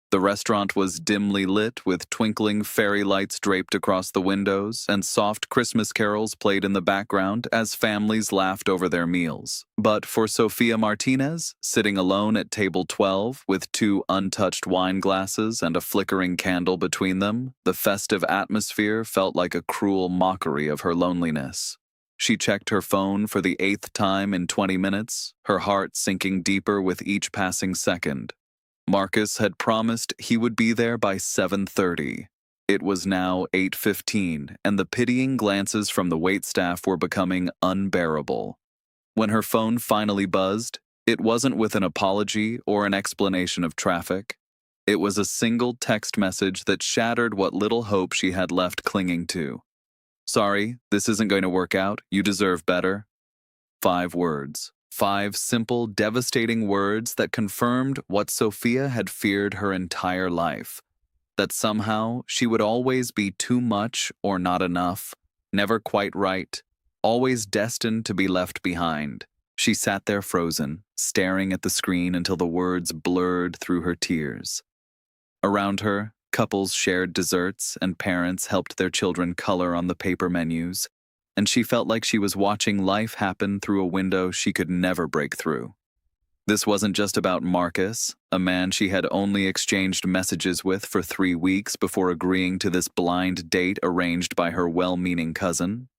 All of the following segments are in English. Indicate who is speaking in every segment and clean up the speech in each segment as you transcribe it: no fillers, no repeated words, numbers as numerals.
Speaker 1: The restaurant was dimly lit with twinkling fairy lights draped across the windows, and soft Christmas carols played in the background as families laughed over their meals. But for Sofia Martinez, sitting alone at table 12 with two untouched wine glasses and a flickering candle between them, the festive atmosphere felt like a cruel mockery of her loneliness. She checked her phone for the 8th time in 20 minutes, her heart sinking deeper with each passing second. Marcus had promised he would be there by 7:30. It was now 8:15, and the pitying glances from the waitstaff were becoming unbearable. When her phone finally buzzed, it wasn't with an apology or an explanation of traffic. It was a single text message that shattered what little hope she had left clinging to. "Sorry, this isn't going to work out. You deserve better." 5 words. 5 simple, devastating words that confirmed what Sofia had feared her entire life. That somehow she would always be too much or not enough, never quite right, always destined to be left behind. She sat there frozen, staring at the screen until the words blurred through her tears. Around her, couples shared desserts and parents helped their children color on the paper menus, and she felt like she was watching life happen through a window she could never break through. This wasn't just about Marcus, a man she had only exchanged messages with for 3 weeks before agreeing to this blind date arranged by her well-meaning cousin.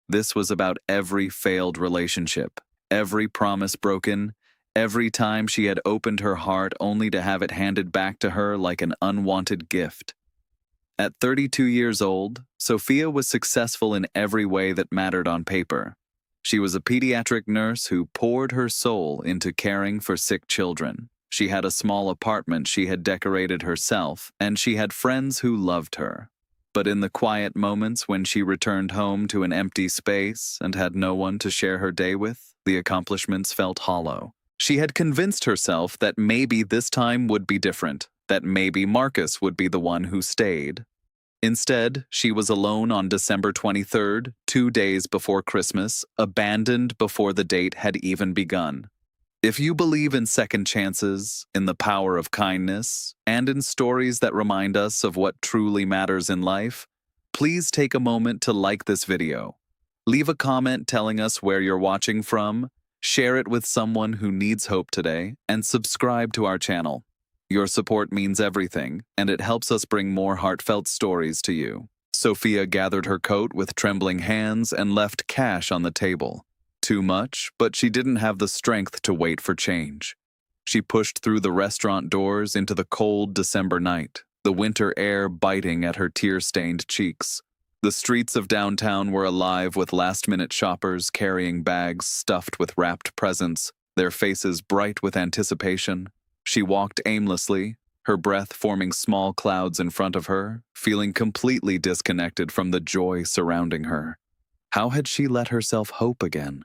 Speaker 1: This was about every failed relationship, every promise broken, every time she had opened her heart only to have it handed back to her like an unwanted gift. At 32 years old, Sofia was successful in every way that mattered on paper. She was a pediatric nurse who poured her soul into caring for sick children. She had a small apartment she had decorated herself, and she had friends who loved her. But in the quiet moments when she returned home to an empty space and had no one to share her day with, the accomplishments felt hollow. She had convinced herself that maybe this time would be different, that maybe Marcus would be the one who stayed. Instead, she was alone on December 23rd, 2 days before Christmas, abandoned before the date had even begun. If you believe in second chances, in the power of kindness, and in stories that remind us of what truly matters in life, please take a moment to like this video. Leave a comment telling us where you're watching from, share it with someone who needs hope today, and subscribe to our channel. Your support means everything, and it helps us bring more heartfelt stories to you. Sofia gathered her coat with trembling hands and left cash on the table. Too much, but she didn't have the strength to wait for change. She pushed through the restaurant doors into the cold December night, the winter air biting at her tear-stained cheeks. The streets of downtown were alive with last-minute shoppers carrying bags stuffed with wrapped presents, their faces bright with anticipation. She walked aimlessly, her breath forming small clouds in front of her, feeling completely disconnected from the joy surrounding her. How had she let herself hope again?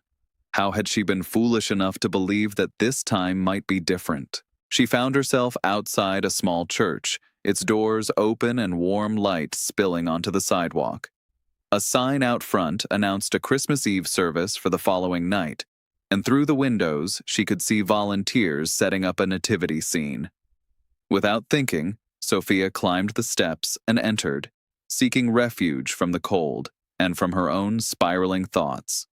Speaker 1: How had she been foolish enough to believe that this time might be different? She found herself outside a small church, its doors open and warm light spilling onto the sidewalk. A sign out front announced a Christmas Eve service for the following night, and through the windows she could see volunteers setting up a nativity scene. Without thinking, Sofia climbed the steps and entered, seeking refuge from the cold and from her own spiraling thoughts.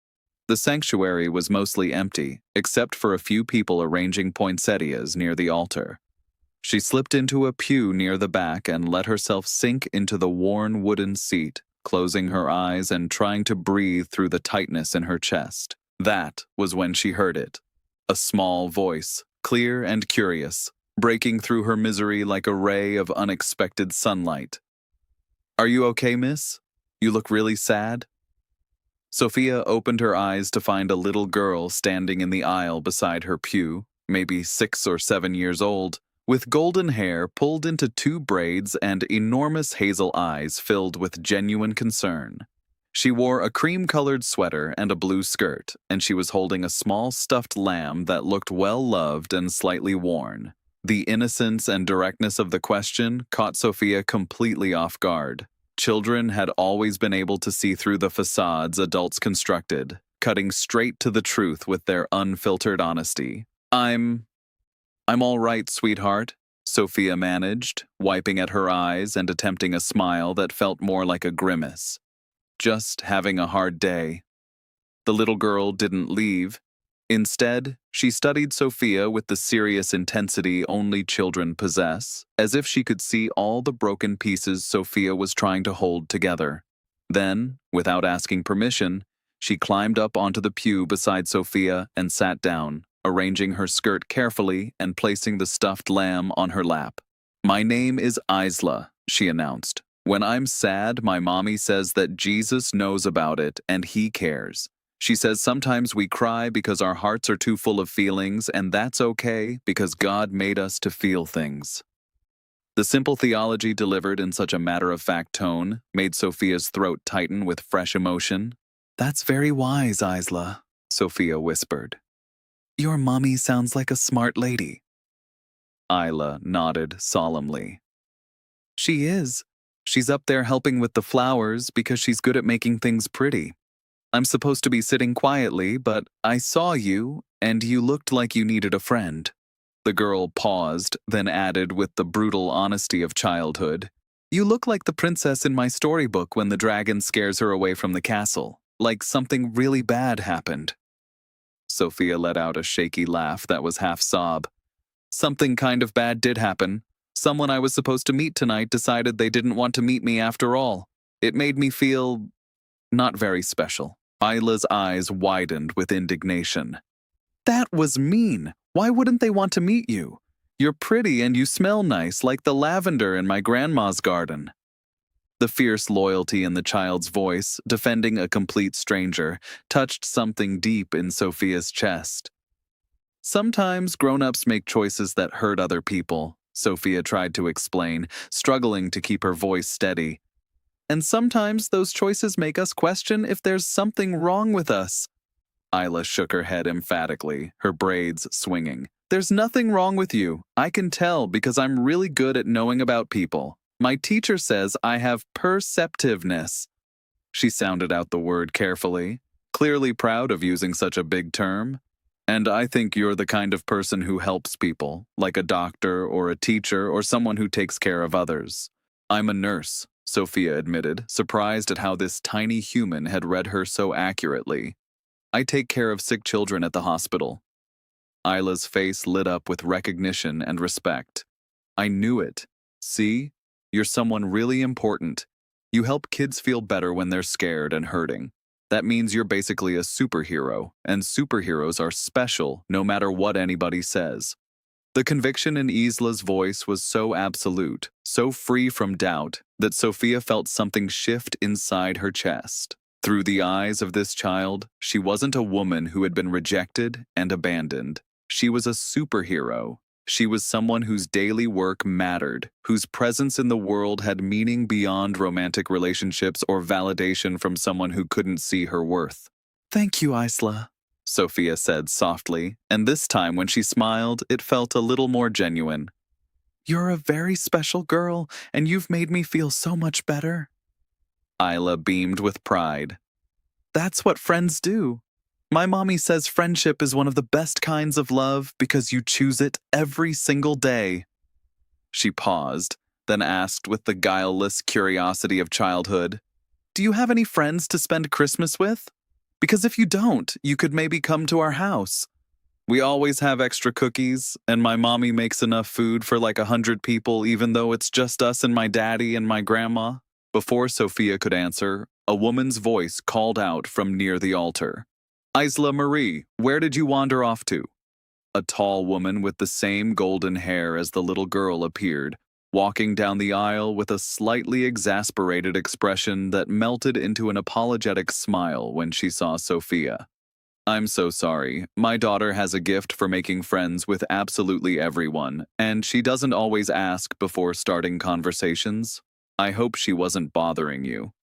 Speaker 1: The sanctuary was mostly empty, except for a few people arranging poinsettias near the altar. She slipped into a pew near the back and let herself sink into the worn wooden seat, closing her eyes and trying to breathe through the tightness in her chest. That was when she heard it. A small voice, clear and curious, breaking through her misery like a ray of unexpected sunlight. "Are you okay, miss? You look really sad." Sofia opened her eyes to find a little girl standing in the aisle beside her pew, maybe 6 or 7 years old, with golden hair pulled into 2 braids and enormous hazel eyes filled with genuine concern. She wore a cream-colored sweater and a blue skirt, and she was holding a small stuffed lamb that looked well-loved and slightly worn. The innocence and directness of the question caught Sofia completely off guard. Children had always been able to see through the facades adults constructed, cutting straight to the truth with their unfiltered honesty. I'm all right, sweetheart," Sophia managed, wiping at her eyes and attempting a smile that felt more like a grimace. Just having a hard day. The little girl didn't leave. Instead, she studied Sophia with the serious intensity only children possess, as if she could see all the broken pieces Sophia was trying to hold together. Then, without asking permission, she climbed up onto the pew beside Sophia and sat down, arranging her skirt carefully and placing the stuffed lamb on her lap. "My name is Isla," she announced. "When I'm sad, my mommy says that Jesus knows about it and he cares. She says sometimes we cry because our hearts are too full of feelings, and that's okay because God made us to feel things." The simple theology delivered in such a matter-of-fact tone made Sophia's throat tighten with fresh emotion. "That's very wise, Isla," Sophia whispered. "Your mommy sounds like a smart lady." Isla nodded solemnly. "She is. She's up there helping with the flowers because she's good at making things pretty. I'm supposed to be sitting quietly, but I saw you, and you looked like you needed a friend." The girl paused, then added with the brutal honesty of childhood, "You look like the princess in my storybook when the dragon scares her away from the castle, like something really bad happened." Sophia let out a shaky laugh that was half sob. "Something kind of bad did happen. Someone I was supposed to meet tonight decided they didn't want to meet me after all. It made me feel not very special." Isla's eyes widened with indignation. "That was mean. Why wouldn't they want to meet you? You're pretty and you smell nice like the lavender in my grandma's garden." The fierce loyalty in the child's voice, defending a complete stranger, touched something deep in Sophia's chest. "Sometimes grown-ups make choices that hurt other people," Sophia tried to explain, struggling to keep her voice steady. "And sometimes those choices make us question if there's something wrong with us." Isla shook her head emphatically, her braids swinging. "There's nothing wrong with you. I can tell because I'm really good at knowing about people. My teacher says I have perceptiveness." She sounded out the word carefully, clearly proud of using such a big term. "And I think you're the kind of person who helps people, like a doctor or a teacher or someone who takes care of others." "I'm a nurse," Sophia admitted, surprised at how this tiny human had read her so accurately. "I take care of sick children at the hospital." Isla's face lit up with recognition and respect. "I knew it. See? You're someone really important. You help kids feel better when they're scared and hurting. That means you're basically a superhero, and superheroes are special no matter what anybody says." The conviction in Isla's voice was so absolute, so free from doubt, that Sophia felt something shift inside her chest. Through the eyes of this child, she wasn't a woman who had been rejected and abandoned. She was a superhero. She was someone whose daily work mattered, whose presence in the world had meaning beyond romantic relationships or validation from someone who couldn't see her worth. "Thank you, Isla," Sophia said softly, and this time when she smiled, it felt a little more genuine. "You're a very special girl, and you've made me feel so much better." Isla beamed with pride. "That's what friends do. My mommy says friendship is one of the best kinds of love because you choose it every single day." She paused, then asked with the guileless curiosity of childhood, "Do you have any friends to spend Christmas with? Because if you don't, you could maybe come to our house. We always have extra cookies, and my mommy makes enough food for like 100 people even though it's just us and my daddy and my grandma." Before Sophia could answer, a woman's voice called out from near the altar. "Isla Marie, where did you wander off to?" A tall woman with the same golden hair as the little girl appeared, walking down the aisle with a slightly exasperated expression that melted into an apologetic smile when she saw Sophia. "I'm so sorry. My daughter has a gift for making friends with absolutely everyone, and she doesn't always ask before starting conversations. I hope she wasn't bothering you."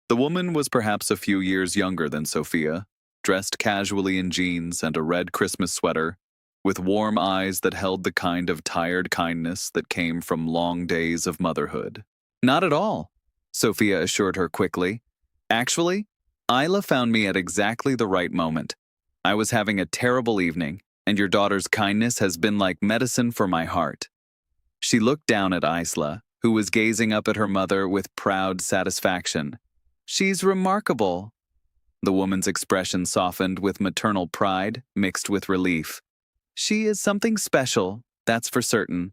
Speaker 1: The woman was perhaps a few years younger than Sophia, dressed casually in jeans and a red Christmas sweater, with warm eyes that held the kind of tired kindness that came from long days of motherhood. "Not at all," Sophia assured her quickly. "Actually, Isla found me at exactly the right moment. I was having a terrible evening, and your daughter's kindness has been like medicine for my heart. She looked down at Isla, who was gazing up at her mother with proud satisfaction. "She's remarkable." The woman's expression softened with maternal pride mixed with relief. "She is something special, that's for certain.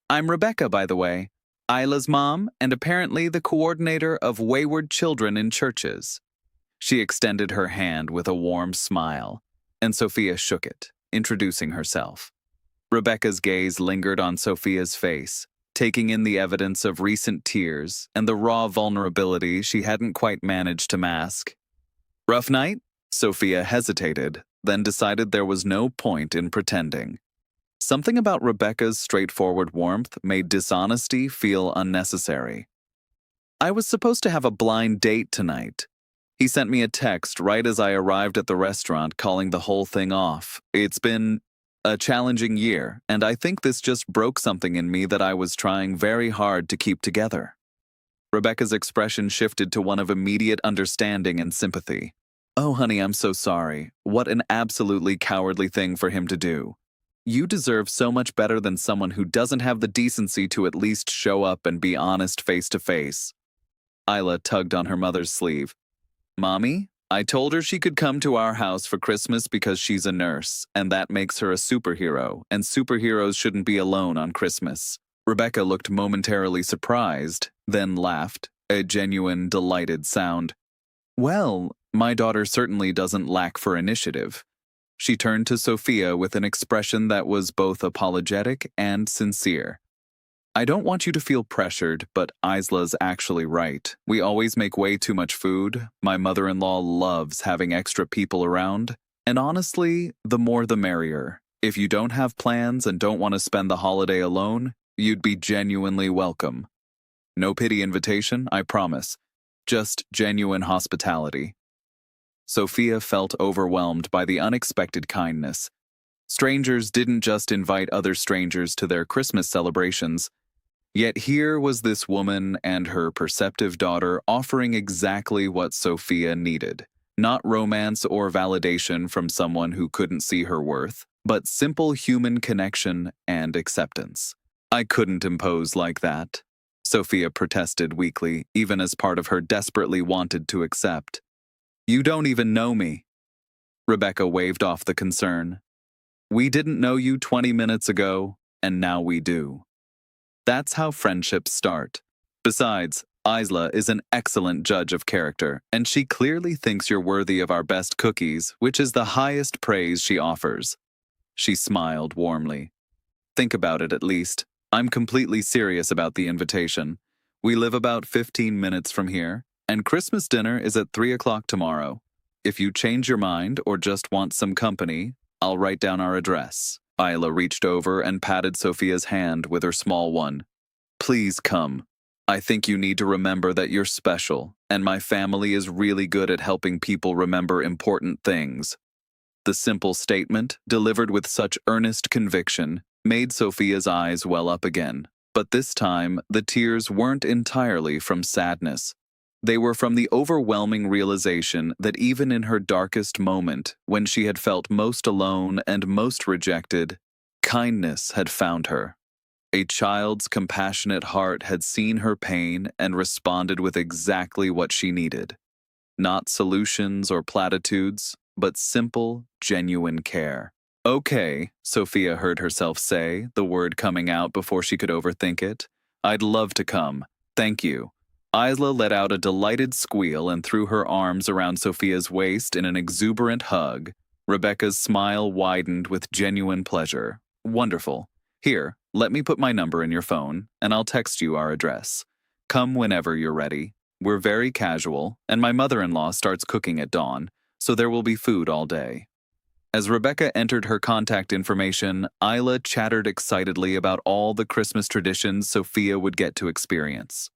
Speaker 1: I'm Rebecca, by the way, Isla's mom and apparently the coordinator of wayward children in churches." She extended her hand with a warm smile, and Sophia shook it, introducing herself. Rebecca's gaze lingered on Sophia's face, taking in the evidence of recent tears and the raw vulnerability she hadn't quite managed to mask. "Rough night?" Sophia hesitated, then decided there was no point in pretending. Something about Rebecca's straightforward warmth made dishonesty feel unnecessary. "I was supposed to have a blind date tonight. He sent me a text right as I arrived at the restaurant calling the whole thing off. It's been a challenging year, and I think this just broke something in me that I was trying very hard to keep together." Rebecca's expression shifted to one of immediate understanding and sympathy. "Oh, honey, I'm so sorry. What an absolutely cowardly thing for him to do. You deserve so much better than someone who doesn't have the decency to at least show up and be honest face to face." Isla tugged on her mother's sleeve. "Mommy, I told her she could come to our house for Christmas because she's a nurse, and that makes her a superhero, and superheroes shouldn't be alone on Christmas." Rebecca looked momentarily surprised, then laughed, a genuine, delighted sound. "Well, my daughter certainly doesn't lack for initiative." She turned to Sophia with an expression that was both apologetic and sincere. "I don't want you to feel pressured, but Isla's actually right. We always make way too much food. My mother-in-law loves having extra people around. And honestly, the more the merrier. If you don't have plans and don't want to spend the holiday alone, you'd be genuinely welcome. No pity invitation, I promise. Just genuine hospitality." Sophia felt overwhelmed by the unexpected kindness. Strangers didn't just invite other strangers to their Christmas celebrations. Yet here was this woman and her perceptive daughter offering exactly what Sophia needed. Not romance or validation from someone who couldn't see her worth, but simple human connection and acceptance. "I couldn't impose like that," Sophia protested weakly, even as part of her desperately wanted to accept. "You don't even know me." Rebecca waved off the concern. "We didn't know you 20 minutes ago, and now we do. That's how friendships start. Besides, Isla is an excellent judge of character, and she clearly thinks you're worthy of our best cookies, which is the highest praise she offers." She smiled warmly. "Think about it at least. I'm completely serious about the invitation. We live about 15 minutes from here, and Christmas dinner is at 3 o'clock tomorrow. If you change your mind or just want some company, I'll write down our address." Isla reached over and patted Sophia's hand with her small one. "Please come. I think you need to remember that you're special, and my family is really good at helping people remember important things." The simple statement, delivered with such earnest conviction, made Sophia's eyes well up again. But this time, the tears weren't entirely from sadness. They were from the overwhelming realization that even in her darkest moment, when she had felt most alone and most rejected, kindness had found her. A child's compassionate heart had seen her pain and responded with exactly what she needed. Not solutions or platitudes, but simple, genuine care. "Okay," Sophia heard herself say, the word coming out before she could overthink it. "I'd love to come. Thank you." Isla let out a delighted squeal and threw her arms around Sophia's waist in an exuberant hug. Rebecca's smile widened with genuine pleasure. "Wonderful. Here, let me put my number in your phone, and I'll text you our address. Come whenever you're ready. We're very casual, and my mother-in-law starts cooking at dawn, so there will be food all day." As Rebecca entered her contact information, Isla chattered excitedly about all the Christmas traditions Sophia would get to experience.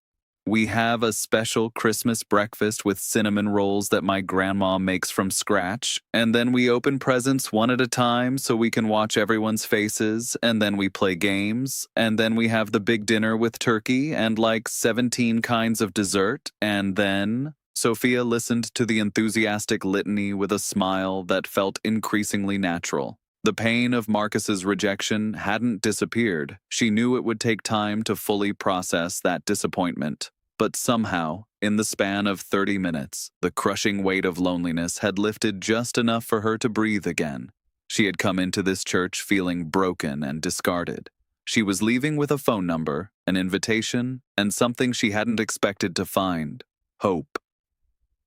Speaker 1: "We have a special Christmas breakfast with cinnamon rolls that my grandma makes from scratch, and then we open presents one at a time so we can watch everyone's faces, and then we play games, and then we have the big dinner with turkey and like 17 kinds of dessert, and then..." Sophia listened to the enthusiastic litany with a smile that felt increasingly natural. The pain of Marcus's rejection hadn't disappeared. She knew it would take time to fully process that disappointment. But somehow, in the span of 30 minutes, the crushing weight of loneliness had lifted just enough for her to breathe again. She had come into this church feeling broken and discarded. She was leaving with a phone number, an invitation, and something she hadn't expected to find: hope.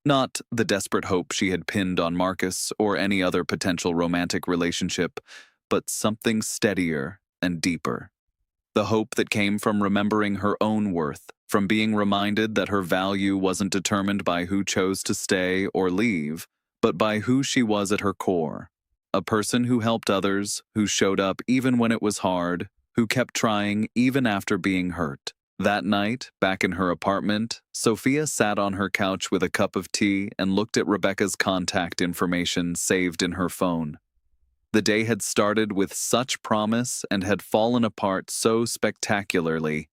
Speaker 1: Not the desperate hope she had pinned on Marcus or any other potential romantic relationship, but something steadier and deeper. The hope that came from remembering her own worth, from being reminded that her value wasn't determined by who chose to stay or leave, but by who she was at her core. A person who helped others, who showed up even when it was hard, who kept trying even after being hurt. That night, back in her apartment, Sophia sat on her couch with a cup of tea and looked at Rebecca's contact information saved in her phone. The day had started with such promise and had fallen apart so spectacularly.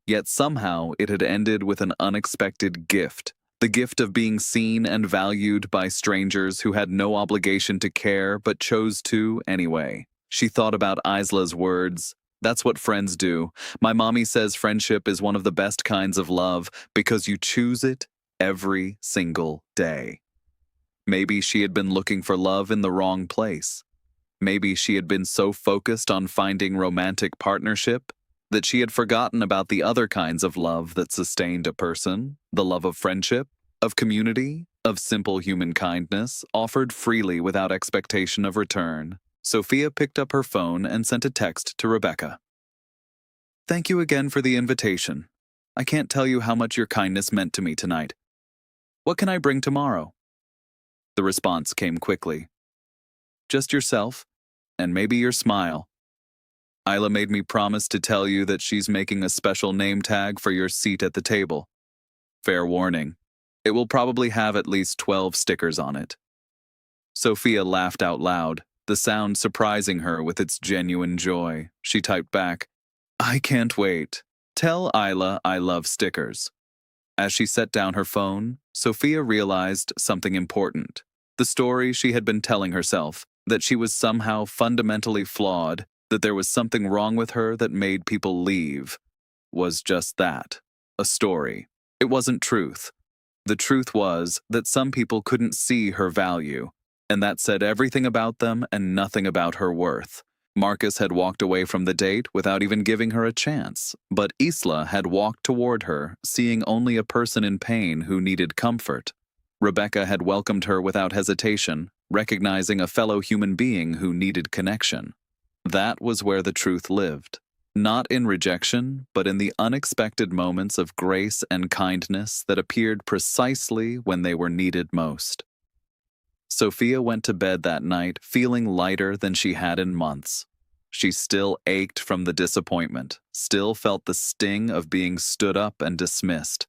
Speaker 1: Yet somehow it had ended with an unexpected gift, the gift of being seen and valued by strangers who had no obligation to care but chose to anyway. She thought about Isla's words. "That's what friends do. My mommy says friendship is one of the best kinds of love because you choose it every single day." Maybe she had been looking for love in the wrong place. Maybe she had been so focused on finding romantic partnership that she had forgotten about the other kinds of love that sustained a person, the love of friendship, of community, of simple human kindness, offered freely without expectation of return. Sophia picked up her phone and sent a text to Rebecca. "Thank you again for the invitation. I can't tell you how much your kindness meant to me tonight. What can I bring tomorrow?" The response came quickly. "Just yourself, and maybe your smile. Isla made me promise to tell you that she's making a special name tag for your seat at the table. Fair warning, it will probably have at least 12 stickers on it." Sophia laughed out loud, the sound surprising her with its genuine joy. She typed back, "I can't wait. Tell Isla I love stickers." As she set down her phone, Sophia realized something important. The story she had been telling herself, that she was somehow fundamentally flawed, that there was something wrong with her that made people leave, was just that, a story. It wasn't truth. The truth was that some people couldn't see her value, and that said everything about them and nothing about her worth. Marcus had walked away from the date without even giving her a chance, but Isla had walked toward her, seeing only a person in pain who needed comfort. Rebecca had welcomed her without hesitation, recognizing a fellow human being who needed connection. That was where the truth lived. Not in rejection, but in the unexpected moments of grace and kindness that appeared precisely when they were needed most. Sophia went to bed that night feeling lighter than she had in months. She still ached from the disappointment, still felt the sting of being stood up and dismissed.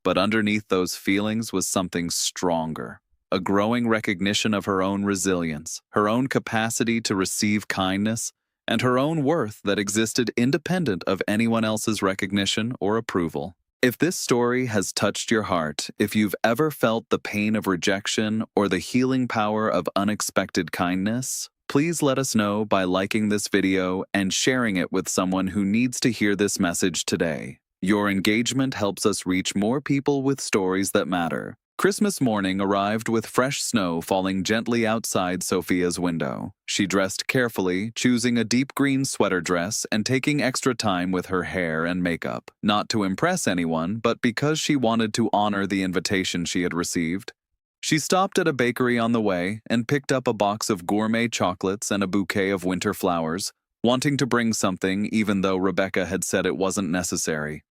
Speaker 1: But underneath those feelings was something stronger, a growing recognition of her own resilience, her own capacity to receive kindness, and her own worth that existed independent of anyone else's recognition or approval. If this story has touched your heart, if you've ever felt the pain of rejection or the healing power of unexpected kindness, please let us know by liking this video and sharing it with someone who needs to hear this message today. Your engagement helps us reach more people with stories that matter. Christmas morning arrived with fresh snow falling gently outside Sophia's window. She dressed carefully, choosing a deep green sweater dress and taking extra time with her hair and makeup, not to impress anyone, but because she wanted to honor the invitation she had received. She stopped at a bakery on the way and picked up a box of gourmet chocolates and a bouquet of winter flowers, wanting to bring something even though Rebecca had said it wasn't necessary.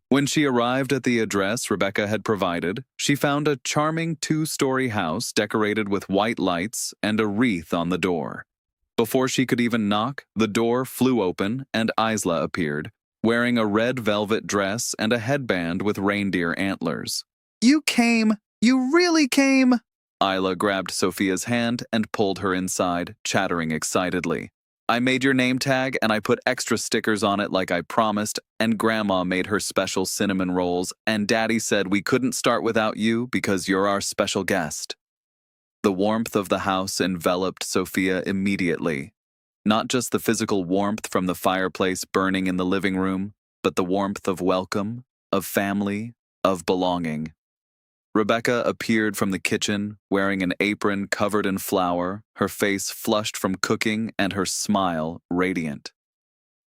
Speaker 1: When she arrived at the address Rebecca had provided, she found a charming 2-story house decorated with white lights and a wreath on the door. Before she could even knock, the door flew open and Isla appeared, wearing a red velvet dress and a headband with reindeer antlers. "You came! You really came!" Isla grabbed Sophia's hand and pulled her inside, chattering excitedly. "I made your name tag and I put extra stickers on it like I promised, and Grandma made her special cinnamon rolls, and Daddy said we couldn't start without you because you're our special guest." The warmth of the house enveloped Sophia immediately. Not just the physical warmth from the fireplace burning in the living room, but the warmth of welcome, of family, of belonging. Rebecca appeared from the kitchen, wearing an apron covered in flour, her face flushed from cooking and her smile radiant.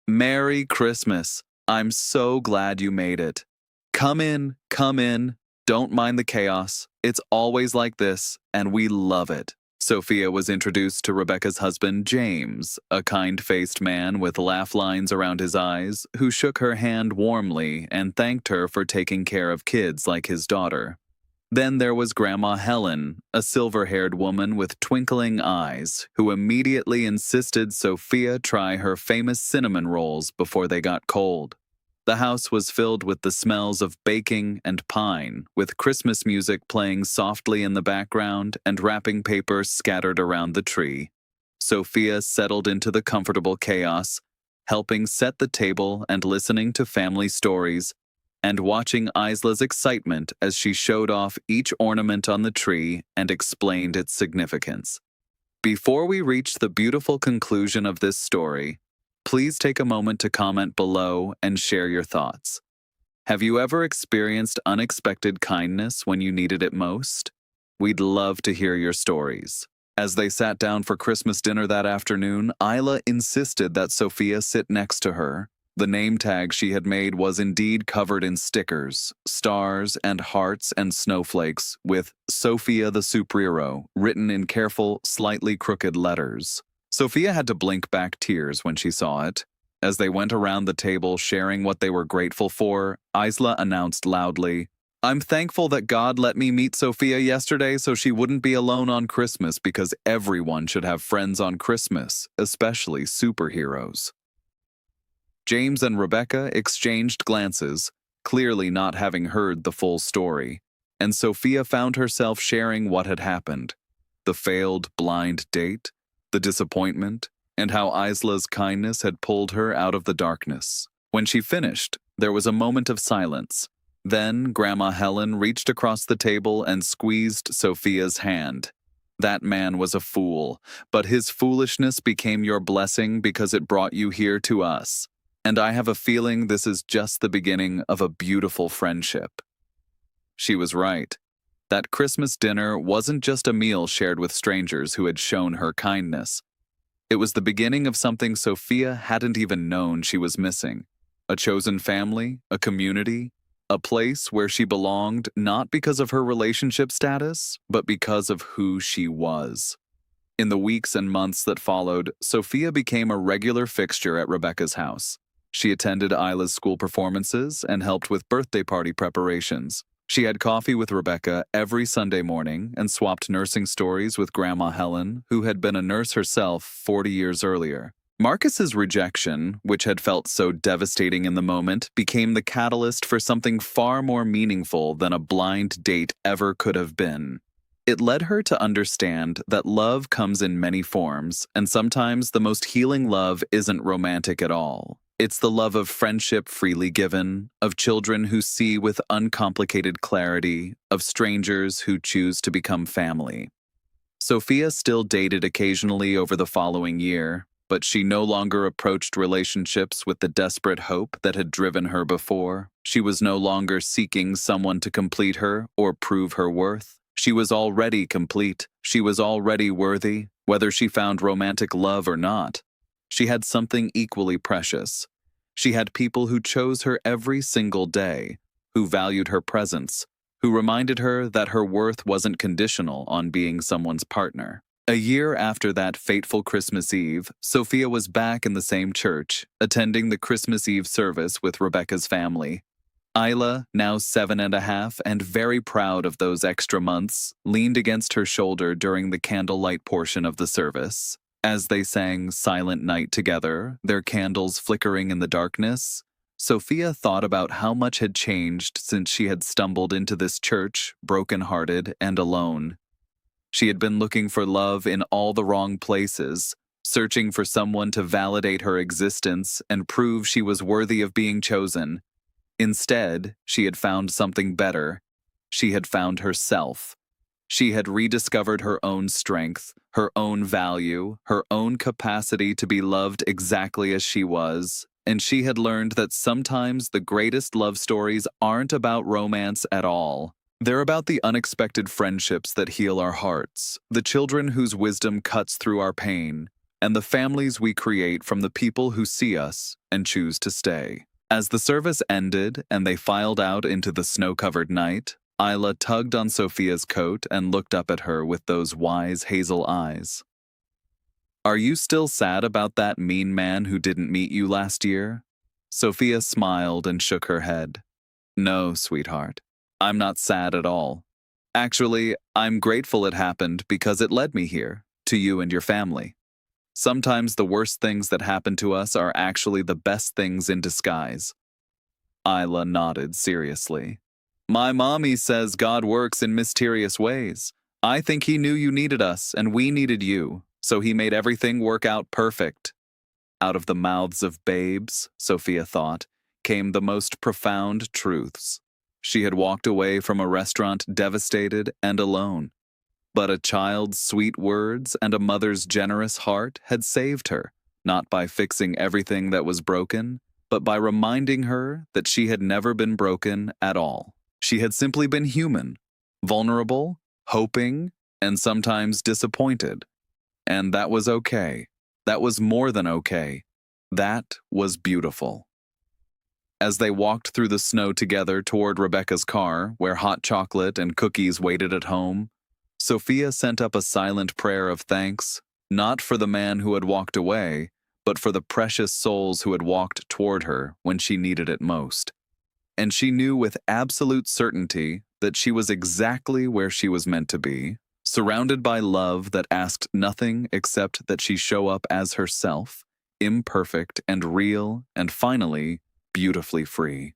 Speaker 1: "Merry Christmas! I'm so glad you made it. Come in, come in. Don't mind the chaos. It's always like this, and we love it." Sophia was introduced to Rebecca's husband, James, a kind-faced man with laugh lines around his eyes, who shook her hand warmly and thanked her for taking care of kids like his daughter. Then there was Grandma Helen, a silver-haired woman with twinkling eyes, who immediately insisted Sophia try her famous cinnamon rolls before they got cold. The house was filled with the smells of baking and pine, with Christmas music playing softly in the background and wrapping paper scattered around the tree. Sophia settled into the comfortable chaos, helping set the table and listening to family stories, and watching Isla's excitement as she showed off each ornament on the tree and explained its significance. Before we reach the beautiful conclusion of this story, please take a moment to comment below and share your thoughts. Have you ever experienced unexpected kindness when you needed it most? We'd love to hear your stories. As they sat down for Christmas dinner that afternoon, Isla insisted that Sophia sit next to her. The name tag she had made was indeed covered in stickers, stars and hearts and snowflakes, with "Sophia the Superhero" written in careful, slightly crooked letters. Sophia had to blink back tears when she saw it. As they went around the table sharing what they were grateful for, Isla announced loudly, "I'm thankful that God let me meet Sophia yesterday so she wouldn't be alone on Christmas, because everyone should have friends on Christmas, especially superheroes." James and Rebecca exchanged glances, clearly not having heard the full story, and Sophia found herself sharing what had happened: the failed blind date, the disappointment, and how Isla's kindness had pulled her out of the darkness. When she finished, there was a moment of silence. Then Grandma Helen reached across the table and squeezed Sophia's hand. "That man was a fool, but his foolishness became your blessing because it brought you here to us. And I have a feeling this is just the beginning of a beautiful friendship." She was right. That Christmas dinner wasn't just a meal shared with strangers who had shown her kindness. It was the beginning of something Sophia hadn't even known she was missing: a chosen family, a community, a place where she belonged, not because of her relationship status, but because of who she was. In the weeks and months that followed, Sophia became a regular fixture at Rebecca's house. She attended Isla's school performances and helped with birthday party preparations. She had coffee with Rebecca every Sunday morning and swapped nursing stories with Grandma Helen, who had been a nurse herself 40 years earlier. Marcus's rejection, which had felt so devastating in the moment, became the catalyst for something far more meaningful than a blind date ever could have been. It led her to understand that love comes in many forms, and sometimes the most healing love isn't romantic at all. It's the love of friendship freely given, of children who see with uncomplicated clarity, of strangers who choose to become family. Sophia still dated occasionally over the following year, but she no longer approached relationships with the desperate hope that had driven her before. She was no longer seeking someone to complete her or prove her worth. She was already complete. She was already worthy, whether she found romantic love or not. She had something equally precious. She had people who chose her every single day, who valued her presence, who reminded her that her worth wasn't conditional on being someone's partner. A year after that fateful Christmas Eve, Sophia was back in the same church, attending the Christmas Eve service with Rebecca's family. Isla, now 7.5 and very proud of those extra months, leaned against her shoulder during the candlelight portion of the service. As they sang Silent Night together, their candles flickering in the darkness, Sophia thought about how much had changed since she had stumbled into this church, broken-hearted and alone. She had been looking for love in all the wrong places, searching for someone to validate her existence and prove she was worthy of being chosen. Instead, she had found something better. She had found herself. She had rediscovered her own strength, her own value, her own capacity to be loved exactly as she was, and she had learned that sometimes the greatest love stories aren't about romance at all. They're about the unexpected friendships that heal our hearts, the children whose wisdom cuts through our pain, and the families we create from the people who see us and choose to stay. As the service ended and they filed out into the snow-covered night, Isla tugged on Sophia's coat and looked up at her with those wise hazel eyes. "Are you still sad about that mean man who didn't meet you last year?" Sophia smiled and shook her head. "No, sweetheart. I'm not sad at all. Actually, I'm grateful it happened because it led me here, to you and your family. Sometimes the worst things that happen to us are actually the best things in disguise." Isla nodded seriously. "My mommy says God works in mysterious ways. I think he knew you needed us and we needed you, so he made everything work out perfect." Out of the mouths of babes, Sophia thought, came the most profound truths. She had walked away from a restaurant devastated and alone, but a child's sweet words and a mother's generous heart had saved her, not by fixing everything that was broken, but by reminding her that she had never been broken at all. She had simply been human, vulnerable, hoping, and sometimes disappointed. And that was okay. That was more than okay. That was beautiful. As they walked through the snow together toward Rebecca's car, where hot chocolate and cookies waited at home, Sophia sent up a silent prayer of thanks, not for the man who had walked away, but for the precious souls who had walked toward her when she needed it most. And she knew with absolute certainty that she was exactly where she was meant to be, surrounded by love that asked nothing except that she show up as herself, imperfect and real, and finally, beautifully free.